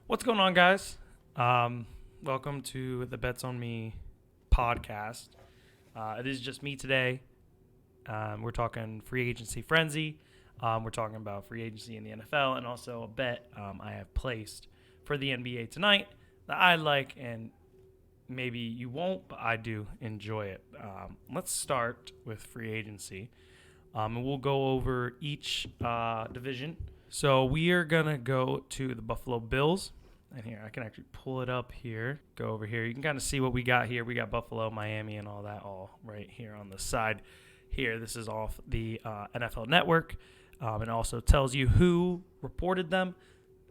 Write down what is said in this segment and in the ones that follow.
What's going on, guys? Welcome to the Bets on Me podcast. It is just me today. We're talking free agency frenzy. We're talking about free agency in the NFL and also a bet I have placed for the NBA tonight that I like and maybe you won't, but I do enjoy it. Let's start with free agency. And we'll go over each division. So we are going to go to the Buffalo Bills. And here, I can actually pull it up here. Go over here. You can kind of see what we got here. We got Buffalo, Miami, and all that all right here on the side here. This is off the NFL Network. It also tells you who reported them.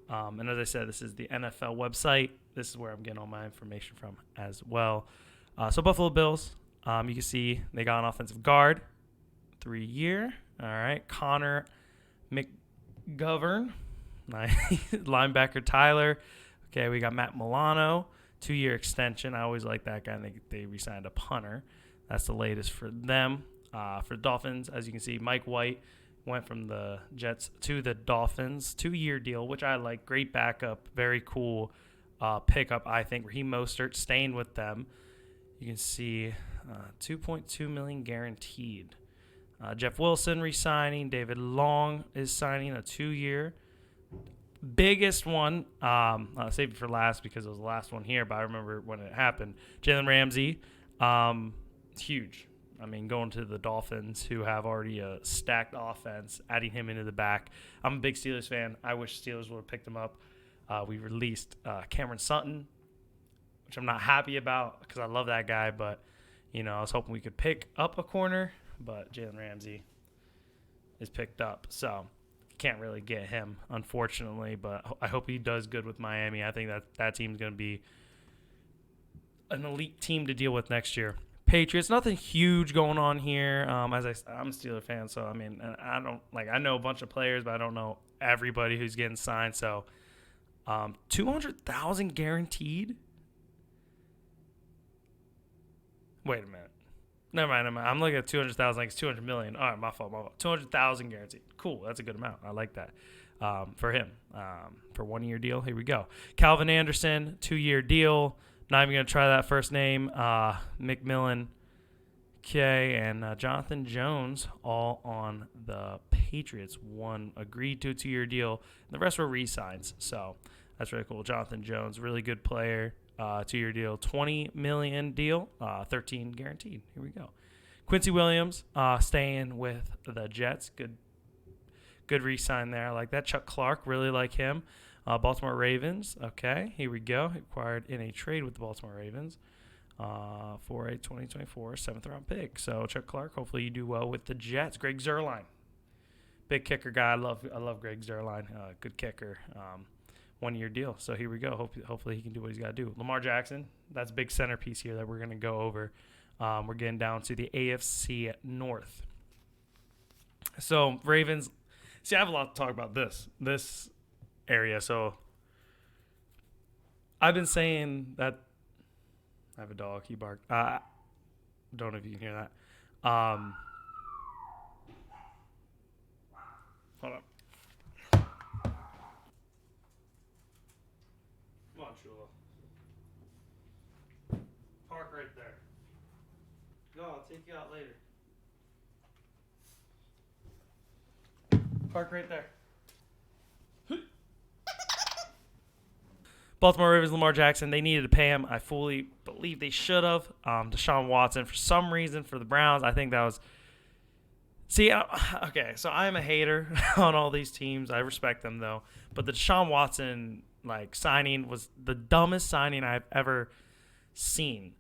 And as I said, this is the NFL website. This is where I'm getting all my information from as well. So Buffalo Bills, you can see they got an offensive guard, 3-year. All right, Connor McGovern, linebacker Tyler. Okay, we got Matt Milano, 2-year extension. I always like that guy. And they re-signed a punter. That's the latest for them. For the Dolphins, as you can see, Mike White went from the Jets to the Dolphins, 2-year deal, which I like. Great backup, very cool pickup, I think. Raheem Mostert staying with them. You can see $2.2 million guaranteed. Jeff Wilson re-signing. David Long is signing a 2-year. Biggest one, I'll save it for last because it was the last one here, but I remember when it happened. Jalen Ramsey, huge. I mean, going to the Dolphins, who have already a stacked offense, adding him into the back. I'm a big Steelers fan. I wish Steelers would have picked him up. We released Cameron Sutton, which I'm not happy about because I love that guy, but, I was hoping we could pick up a corner, but Jalen Ramsey is picked up, so can't really get him, unfortunately, but I hope he does good with Miami. I think that team's going to be an elite team to deal with next year. Patriots, nothing huge going on here. As I'm a Steelers fan, so I know a bunch of players, but I don't know everybody who's getting signed. So, $200,000 guaranteed. Wait a minute. Never mind. I'm looking at 200,000 like it's 200 million. All right, my fault. 200,000 guaranteed. Cool, that's a good amount. I like that for him. For 1-year deal. Here we go. Calvin Anderson, 2-year deal. Not even going to try that first name. McMillan, and Jonathan Jones, all on the Patriots. One agreed to a 2-year deal. The rest were re-signs. So that's really cool. Jonathan Jones, really good player. 2-year deal, $20 million deal, 13 guaranteed. Here we go. Quincy Williams, staying with the Jets. Good re-sign there. I like that. Chuck Clark, really like him. Baltimore Ravens. Okay, here we go. Acquired in a trade with the Baltimore Ravens for a 2024 7th-round pick. So Chuck Clark, hopefully you do well with the Jets. Greg Zuerlein, big kicker guy. I love Greg Zuerlein. Good kicker. 1-year deal. So here we go. Hopefully he can do what he's got to do. Lamar Jackson, that's a big centerpiece here that we're going to go over. We're getting down to the AFC North. So Ravens, see, I have a lot to talk about this area. So I've been saying that I have a dog. He barked. Don't know if you can hear that. Hold on. Come on, Chula. Park right there. Go, I'll take you out later. Park right there. Baltimore Ravens, Lamar Jackson, they needed to pay him. I fully believe they should have. Deshaun Watson, for some reason, for the Browns, I think that was... See, okay, so I'm a hater on all these teams. I respect them, though. But the Deshaun Watson signing was the dumbest signing I've ever seen.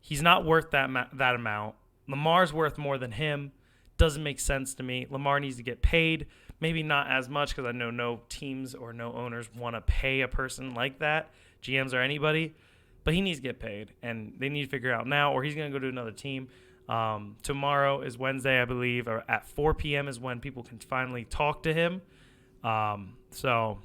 He's not worth that amount. Lamar's worth more than him. Doesn't make sense to me. Lamar needs to get paid. Maybe not as much because I know no teams or no owners want to pay a person like that, GMs or anybody. But he needs to get paid, and they need to figure out now, or he's going to go to another team. Tomorrow is Wednesday, I believe, or at 4 p.m. is when people can finally talk to him. So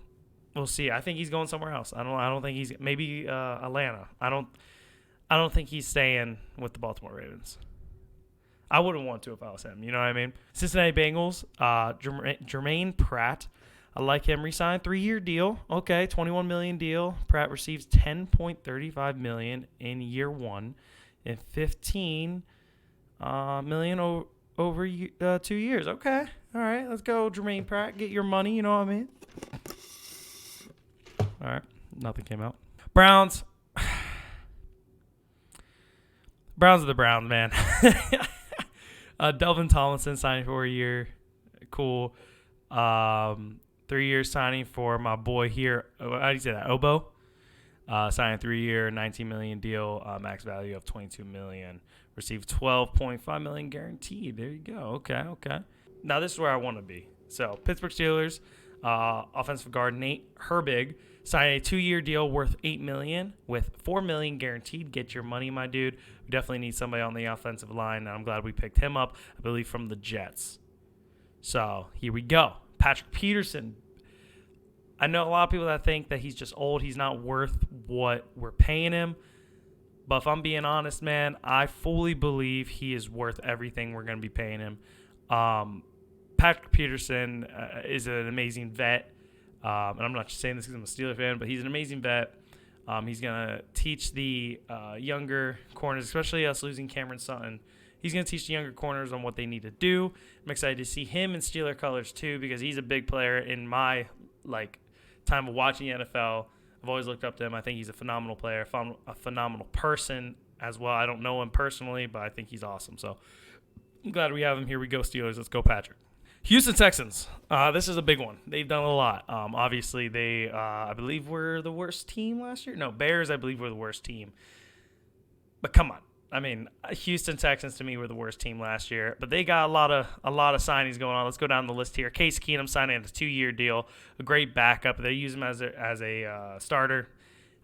we'll see. I think he's going somewhere else. I don't think he's maybe Atlanta. I don't think he's staying with the Baltimore Ravens. I wouldn't want to if I was him. You know what I mean? Cincinnati Bengals, Jermaine Pratt. I like him. Re-signed 3-year deal. Okay, $21 million deal. Pratt receives $10.35 million in year 1 and $15 million over 2 years. Okay, all right, let's go, Jermaine Pratt. Get your money. You know what I mean? All right, nothing came out. Browns. Browns are the Browns, man. Delvin Tomlinson signing for a year. Cool. 3-year signing for my boy here. How do you say that? Obo. Signing 3-year, $19 million deal. Max value of $22 million. Received $12.5 million guaranteed. There you go. Okay. Now this is where I want to be. So Pittsburgh Steelers, offensive guard Nate Herbig signed a 2-year deal worth $8 million with $4 million guaranteed. Get your money, my dude. We definitely need somebody on the offensive line, and I'm glad we picked him up. I believe from the Jets. So here we go. Patrick Peterson. I know a lot of people that think that he's just old. He's not worth what we're paying him. But if I'm being honest, man, I fully believe he is worth everything we're going to be paying him. Patrick Peterson is an amazing vet. And I'm not just saying this because I'm a Steelers fan, but he's an amazing vet. He's going to teach the younger corners, especially us losing Cameron Sutton. He's going to teach the younger corners on what they need to do. I'm excited to see him in Steeler colors too because he's a big player in my time of watching the NFL. I've always looked up to him. I think he's a phenomenal player, a phenomenal person as well. I don't know him personally, but I think he's awesome. So I'm glad we have him. Here we go, Steelers. Let's go, Patrick. Houston Texans. This is a big one. They've done a lot. Obviously, they, I believe, were the worst team last year. No, Bears, I believe, were the worst team. But come on. I mean, Houston Texans to me were the worst team last year, but they got a lot of signings going on. Let's go down the list here. Case Keenum signing a 2-year deal, a great backup. They use him as a starter.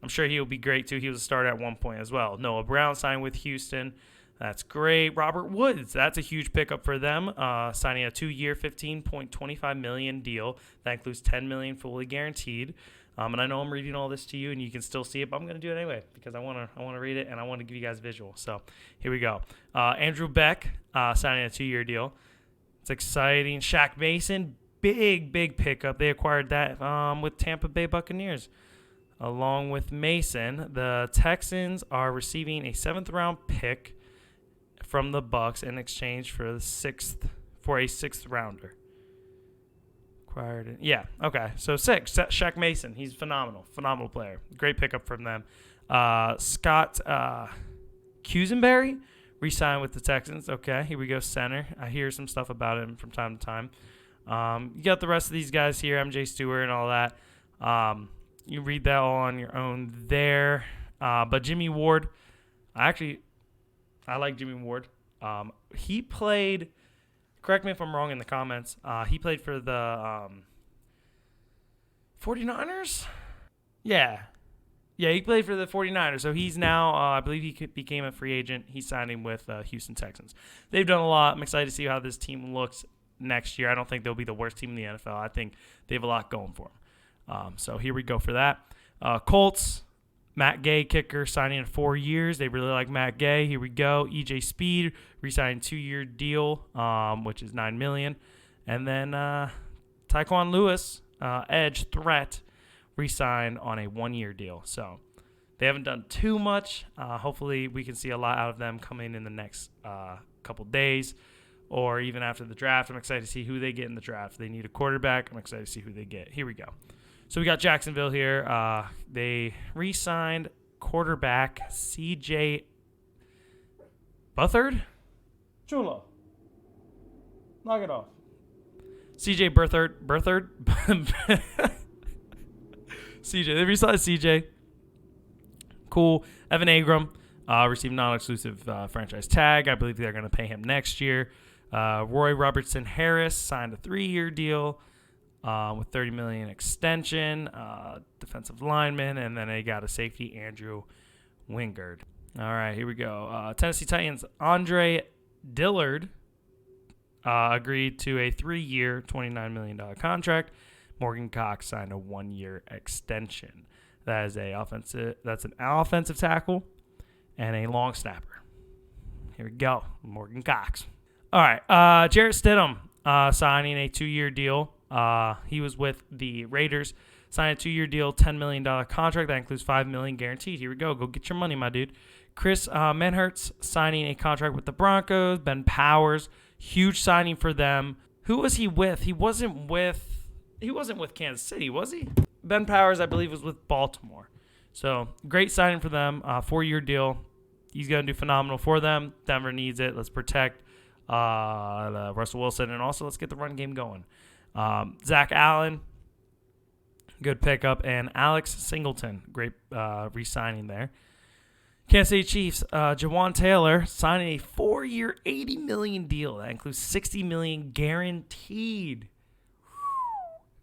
I'm sure he'll be great too. He was a starter at one point as well. Noah Brown signed with Houston. That's great. Robert Woods, that's a huge pickup for them. Signing a 2-year, $15.25 million deal that includes $10 million fully guaranteed. And I know I'm reading all this to you, and you can still see it, but I'm going to do it anyway because I want to read it, and I want to give you guys visual. So here we go. Andrew Beck signing a 2-year deal. It's exciting. Shaq Mason, big pickup. They acquired that with Tampa Bay Buccaneers. Along with Mason, the Texans are receiving a 7th-round pick from the Bucs in exchange for a 6th rounder. Yeah, okay. So 6, Shaq Mason. He's phenomenal player. Great pickup from them. Scott Cusenberry re-signed with the Texans. Okay, here we go, center. I hear some stuff about him from time to time. You got the rest of these guys here, MJ Stewart and all that. You read that all on your own there. But Jimmy Ward, I like Jimmy Ward. He played... Correct me if I'm wrong in the comments. He played for the 49ers? Yeah, he played for the 49ers. So he's now, I believe he became a free agent. He's signing with Houston Texans. They've done a lot. I'm excited to see how this team looks next year. I don't think they'll be the worst team in the NFL. I think they have a lot going for them. So here we go for that. Colts. Matt Gay, kicker, signing in 4 years. They really like Matt Gay. Here we go. EJ Speed, re-signing 2-year deal, which is $9 million. And then Tyquan Lewis, edge threat, re-signed on a 1-year deal. So they haven't done too much. Hopefully we can see a lot out of them coming in the next couple days or even after the draft. I'm excited to see who they get in the draft. They need a quarterback. I'm excited to see who they get. Here we go. So we got Jacksonville here. They re-signed quarterback C.J. Beathard? Chulo. Knock it off. C.J. Beathard? C.J. They re-signed C.J. Cool. Evan Engram received non-exclusive franchise tag. I believe they're going to pay him next year. Roy Robertson Harris signed a 3-year deal. With $30 million extension, defensive lineman, and then they got a safety, Andrew Wingard. All right, here we go. Tennessee Titans, Andre Dillard agreed to a 3-year, $29 million contract. Morgan Cox signed a 1-year extension. That's an offensive tackle and a long snapper. Here we go, Morgan Cox. All right, Jarrett Stidham signing a 2-year deal. He was with the Raiders. Signed a 2-year deal, $10 million contract. That includes $5 million guaranteed. Here we go. Go get your money, my dude. Chris Manhertz signing a contract with the Broncos. Ben Powers, huge signing for them. Who was he with? He wasn't with Kansas City, was he? Ben Powers, I believe, was with Baltimore. So great signing for them. 4-year deal. He's going to do phenomenal for them. Denver needs it. Let's protect Russell Wilson, and also let's get the run game going. Zach Allen, good pickup, and Alex Singleton, great re-signing there. Kansas City Chiefs, Jawan Taylor signing a 4-year, $80 million deal. That includes $60 million guaranteed.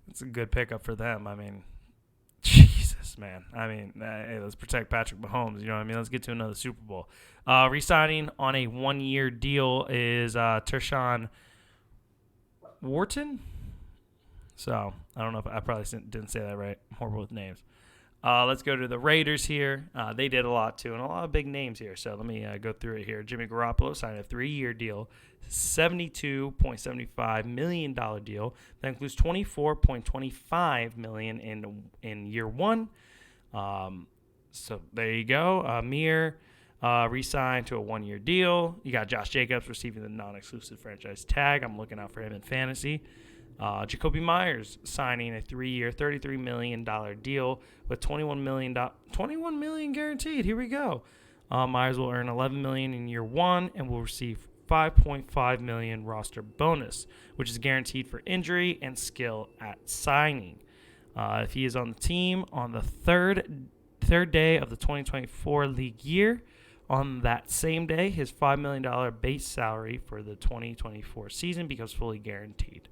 It's a good pickup for them. I mean, Jesus, man. I mean, hey, let's protect Patrick Mahomes. You know what I mean? Let's get to another Super Bowl. Re-signing on a 1-year deal is Tershawn Wharton. So, I don't know if I probably didn't say that right. I'm horrible with names. Let's go to the Raiders here. They did a lot, too, and a lot of big names here. So, let me go through it here. Jimmy Garoppolo signed a 3-year deal, $72.75 million deal. That includes $24.25 million in year one. So, there you go. Amir re-signed to a 1-year deal. You got Josh Jacobs receiving the non-exclusive franchise tag. I'm looking out for him in fantasy. Jacoby Myers signing a 3-year, $33 million deal with $21 million guaranteed. Here we go. Myers will earn $11 million in year one and will receive $5.5 million roster bonus, which is guaranteed for injury and skill at signing. If he is on the team on the third day of the 2024 league year, on that same day, his $5 million base salary for the 2024 season becomes fully guaranteed.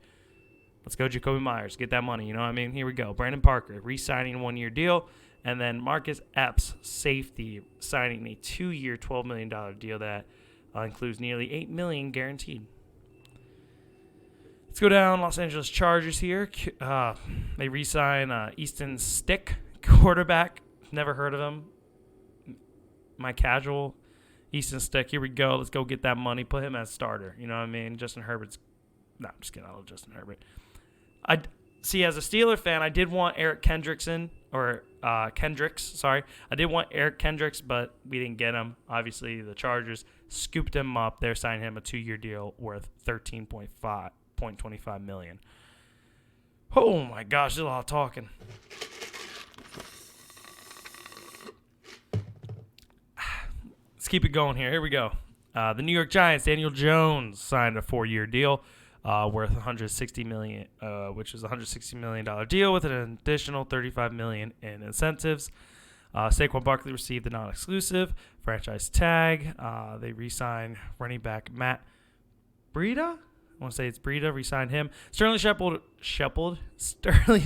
Let's go Jacoby Myers. Get that money. You know what I mean? Here we go. Brandon Parker re-signing a 1-year deal. And then Marcus Epps, safety, signing a 2-year, $12 million deal that includes nearly $8 million guaranteed. Let's go down Los Angeles Chargers here. They re-sign Easton Stick, quarterback. Never heard of him. My casual Easton Stick. Here we go. Let's go get that money. Put him as starter. You know what I mean? Justin Herbert's. No, I'm just kidding. I love Justin Herbert. I see. As a Steeler fan, I did want Eric Kendricks. I did want Eric Kendricks, but we didn't get him. Obviously, the Chargers scooped him up. They're signing him a 2-year deal worth $13.25 million. Oh my gosh, there's a lot of talking. Let's keep it going here. Here we go. The New York Giants, Daniel Jones, signed a 4-year deal worth $160 million, which is a $160 million deal with an additional $35 million in incentives. Saquon Barkley received the non-exclusive franchise tag. They re-signed running back Matt Breida. I want to say it's Breida. Re-signed him. Sterling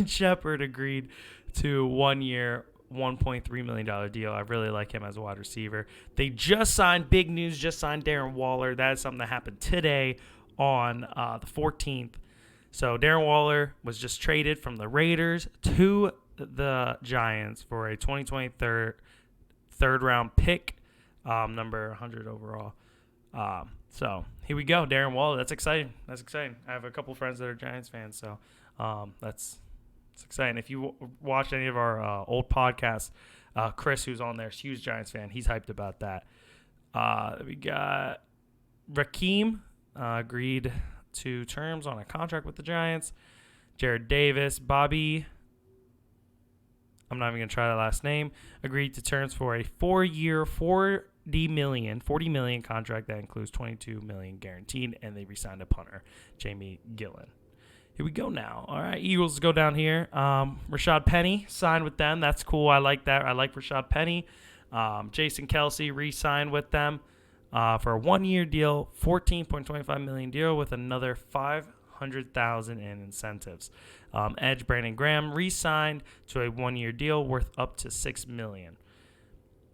Shepard agreed to 1 year, $1.3 million deal. I really like him as a wide receiver. They just signed, big news, Darren Waller. That is something that happened today on the 14th. So Darren Waller was just traded from the Raiders to the Giants for a 2023 third-round pick, number 100 overall. So here we go, Darren Waller. That's exciting. I have a couple friends that are Giants fans, so that's exciting. If you watch any of our old podcasts, Chris, who's on there, is a huge Giants fan. He's hyped about that. We got Raheem agreed to terms on a contract with the Giants. Jared Davis, Bobby, I'm not even going to try that last name, agreed to terms for a 4-year, $40 million contract that includes $22 million guaranteed, and they re-signed a punter, Jamie Gillen. Here we go now. All right, Eagles go down here. Rashad Penny signed with them. That's cool. I like that. I like Rashad Penny. Jason Kelsey re-signed with them for a 1-year deal, $14.25 million deal with another $500,000 in incentives. Edge Brandon Graham re-signed to a 1-year deal worth up to $6 million.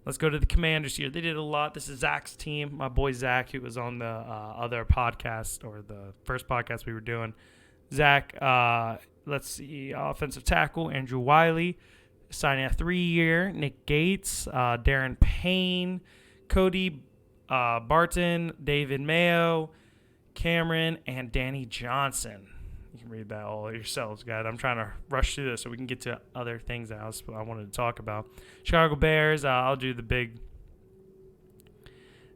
Let's go to the Commanders here. They did a lot. This is Zach's team. My boy Zach, who was on the other podcast, or the first podcast we were doing. Zach, let's see, offensive tackle, Andrew Wiley, signing a 3-year. Nick Gates, Darren Payne, Cody Barton, David Mayo, Cameron, and Danny Johnson. You can read that all yourselves, guys. I'm trying to rush through this so we can get to other things that I wanted to talk about. Chicago Bears, I'll do the big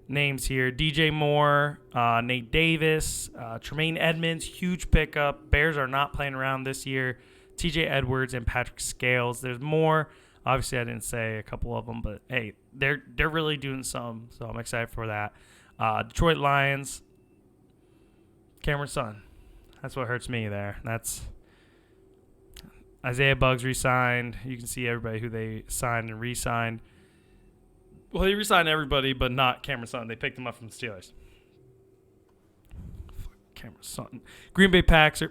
names here. DJ Moore, Nate Davis, Tremaine Edmonds, huge pickup. Bears are not playing around this year. TJ Edwards and Patrick Scales. There's more. Obviously, I didn't say a couple of them, but hey, they're really doing some, so I'm excited for that. Detroit Lions, Cameron Sutton. That's what hurts me there. That's Isaiah Buggs re-signed. You can see everybody who they signed and re-signed. Well, they re-signed everybody, but not Cameron Sutton. They picked him up from the Steelers. Cameron Sutton. Green Bay Packers,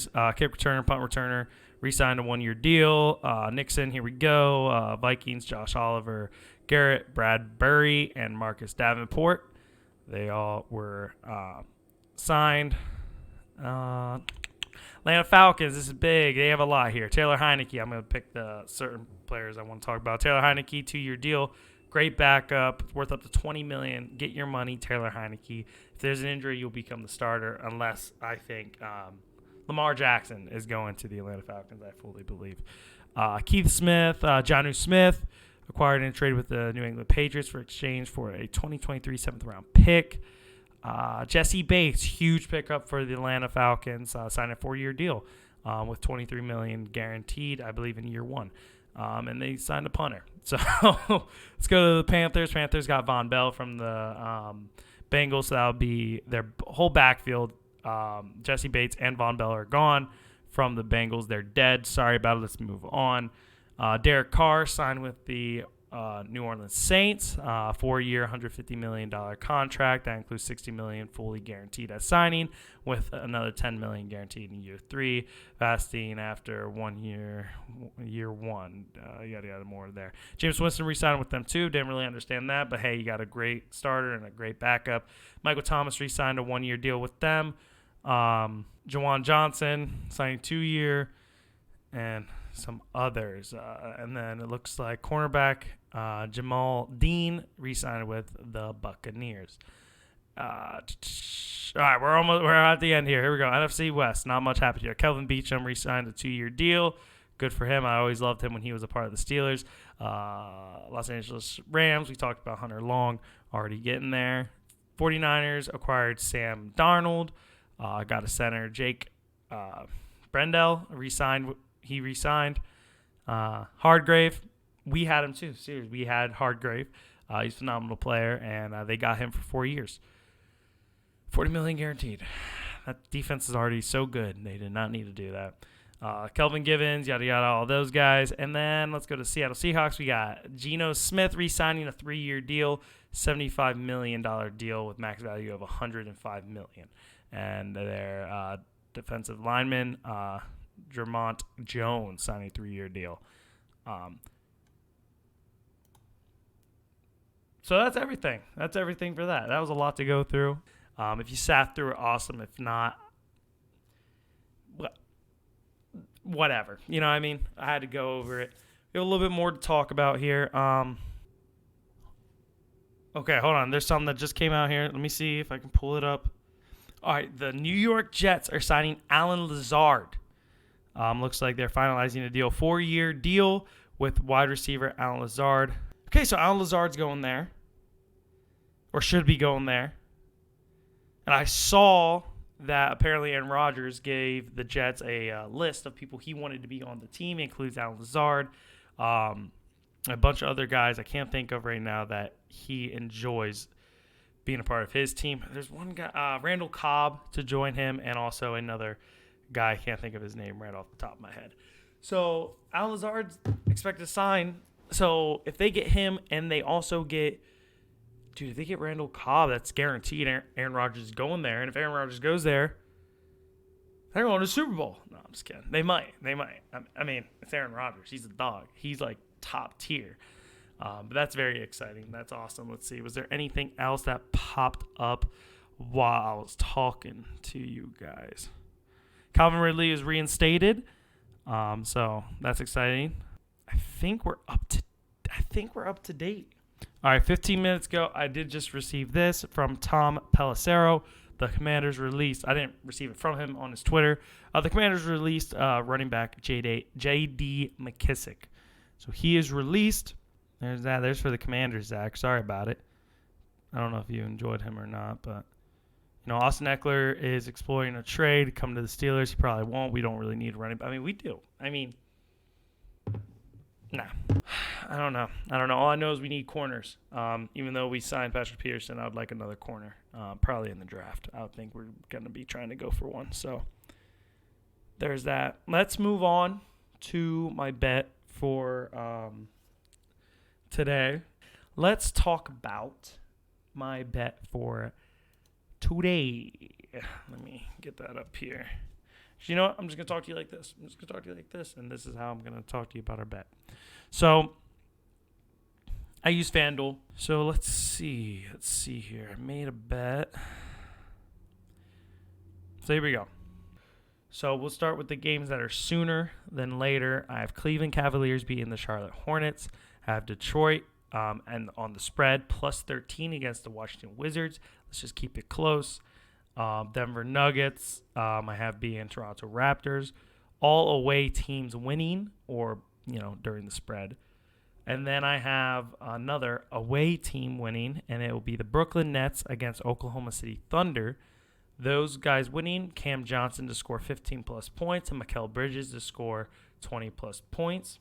kick returner, punt returner, re-signed a 1-year deal. Nixon, here we go. Vikings, Josh Oliver, Garrett Bradbury, and Marcus Davenport. They all were signed. Atlanta Falcons, this is big. They have a lot here. Taylor Heineke, I'm going to pick the certain players I want to talk about. Taylor Heineke, 2-year deal. Great backup, worth up to $20 million. Get your money, Taylor Heineke. If there's an injury, you'll become the starter, unless I think Lamar Jackson is going to the Atlanta Falcons, I fully believe. Keith Smith, Jonnu Smith, acquired and traded with the New England Patriots for exchange for a 2023 7th-round pick. Jesse Bates, huge pickup for the Atlanta Falcons, signed a 4-year deal with $23 million guaranteed, I believe, in year 1. And they signed a punter. So let's go to the Panthers. Panthers got Von Bell from the Bengals, so that'll be their whole backfield. Jesse Bates and Von Bell are gone from the Bengals. They're dead. Sorry about it. Let's move on. Derek Carr signed with the New Orleans Saints, 4-year, $150 million contract. That includes $60 million fully guaranteed at signing, with another $10 million guaranteed in year 3, vesting after 1 year, year 1. Yada yada more there. James Winston re-signed with them too. Didn't really understand that, but hey, you got a great starter and a great backup. Michael Thomas re-signed a 1-year deal with them. Jawan Johnson signed 2-year, and some others. And then it looks like cornerback Jamal Dean re-signed with the Buccaneers. All right, we're at the end here. Here we go. NFC West, not much happened here. Kelvin Beachum re-signed a 2-year deal. Good for him. I always loved him when he was a part of the Steelers. Los Angeles Rams, we talked about Hunter Long, already getting there. 49ers acquired Sam Darnold. Got a center, Jake Brendel, re-signed. He re-signed. Hardgrave, we had him too. Seriously, we had Hardgrave. He's a phenomenal player, and they got him for 4 years. $40 million guaranteed. That defense is already so good. They did not need to do that. Kelvin Givens, yada, yada, all those guys. And then let's go to Seattle Seahawks. We got Geno Smith re-signing a 3-year deal, $75 million deal with max value of $105 million. And their defensive lineman, Jermont Jones, signing a 3-year deal. So that's everything. That's everything for that. That was a lot to go through. If you sat through it, awesome. If not, whatever. You know what I mean? I had to go over it. We have a little bit more to talk about here. Okay, hold on. There's something that just came out here. Let me see if I can pull it up. All right, the New York Jets are signing Allen Lazard. Looks like they're finalizing a deal. 4-year deal with wide receiver Allen Lazard. Okay, so Allen Lazard's going there. Or should be going there. And I saw that apparently Aaron Rodgers gave the Jets a list of people he wanted to be on the team. It includes Allen Lazard, a bunch of other guys I can't think of right now that he enjoys being a part of his team. There's one guy, Randall Cobb, to join him, and also another guy, I can't think of his name right off the top of my head. So Allen Lazard's expected to sign. So if they get him and they also get, if they get Randall Cobb, that's guaranteed Aaron Rodgers is going there. And if Aaron Rodgers goes there, they're going to the Super Bowl. No, I'm just kidding. They might. I mean, it's Aaron Rodgers. He's a dog. He's like top tier. But that's very exciting. That's awesome. Let's see. Was there anything else that popped up while I was talking to you guys? Calvin Ridley is reinstated. So that's exciting. I think we're up to date. All right, 15 minutes ago, I did just receive this from Tom Pelissero. the Commanders released, I didn't receive it from him on his Twitter. The Commanders released running back J.D. McKissick. So he is released. There's that. There's for the Commanders, Zach. Sorry about it. I don't know if you enjoyed him or not, but Austin Eckler is exploring a trade, come to the Steelers. He probably won't. We don't really need running. I mean, we do. Nah. I don't know. All I know is we need corners. Even though we signed Patrick Peterson, I would like another corner, probably in the draft. I would think we're going to be trying to go for one. So there's that. Let's move on to my bet for today. Let's talk about my bet for today. Let me get that up here. You know what? I'm just going to talk to you like this. And this is how I'm going to talk to you about our bet. So I use FanDuel. So let's see here. I made a bet. So here we go. So we'll start with the games that are sooner than later. I have Cleveland Cavaliers beating the Charlotte Hornets. I have Detroit and on the spread plus 13 against the Washington Wizards. Let's just keep it close. Denver Nuggets, I have being Toronto Raptors, all away teams winning or, during the spread. And then I have another away team winning, and it will be the Brooklyn Nets against Oklahoma City Thunder. Those guys winning, Cam Johnson to score 15-plus points and Mikal Bridges to score 20-plus points.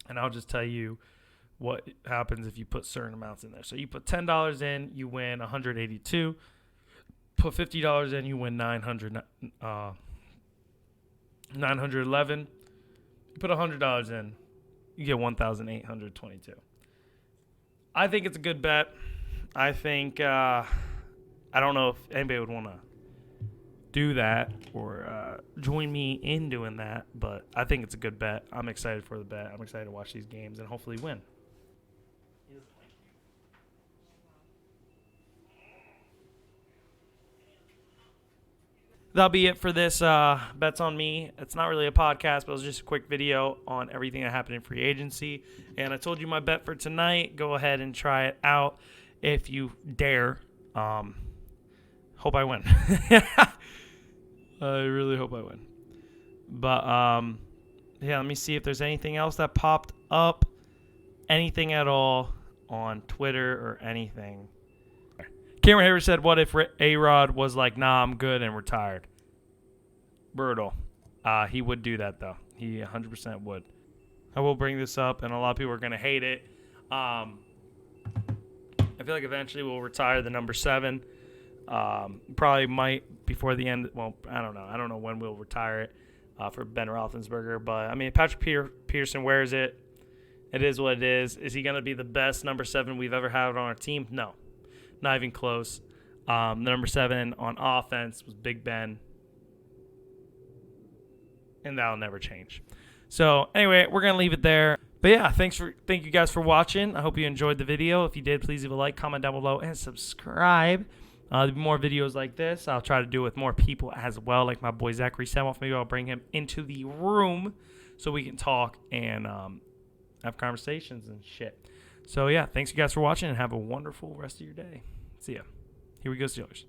And I'll just tell you what happens if you put certain amounts in there. So you put $10 in, you win $182. Put $50 in, you win $911. You put $100 in, you get $1,822. I think it's a good bet. I think I don't know if anybody would want to do that or join me in doing that, but I think it's a good bet. I'm excited for the bet. I'm excited to watch these games and hopefully win. That'll be it for this Bets on Me. It's not really a podcast, but it was just a quick video on everything that happened in free agency. And I told you my bet for tonight. Go ahead and try it out if you dare. Hope I win. I really hope I win. But, let me see if there's anything else that popped up. Anything at all on Twitter or anything. Cameron Harris said, what if A-Rod was like, nah, I'm good and retired? Brutal. He would do that, though. He 100% would. I will bring this up, and a lot of people are going to hate it. I feel like eventually we'll retire the number 7. Probably might before the end. Well, I don't know. I don't know when we'll retire it for Ben Roethlisberger. But, Patrick Peterson wears it. It is what it is. Is he going to be the best number 7 we've ever had on our team? No. Not even close. The number 7 on offense was Big Ben. And that'll never change. So, anyway, we're going to leave it there. But, yeah, thank you guys for watching. I hope you enjoyed the video. If you did, please leave a like, comment down below, and subscribe. There'll be more videos like this. I'll try to do it with more people as well, like my boy Zachary Samoff. Maybe I'll bring him into the room so we can talk and have conversations and shit. So, yeah, thanks you guys for watching, and have a wonderful rest of your day. See ya. Here we go, Steelers.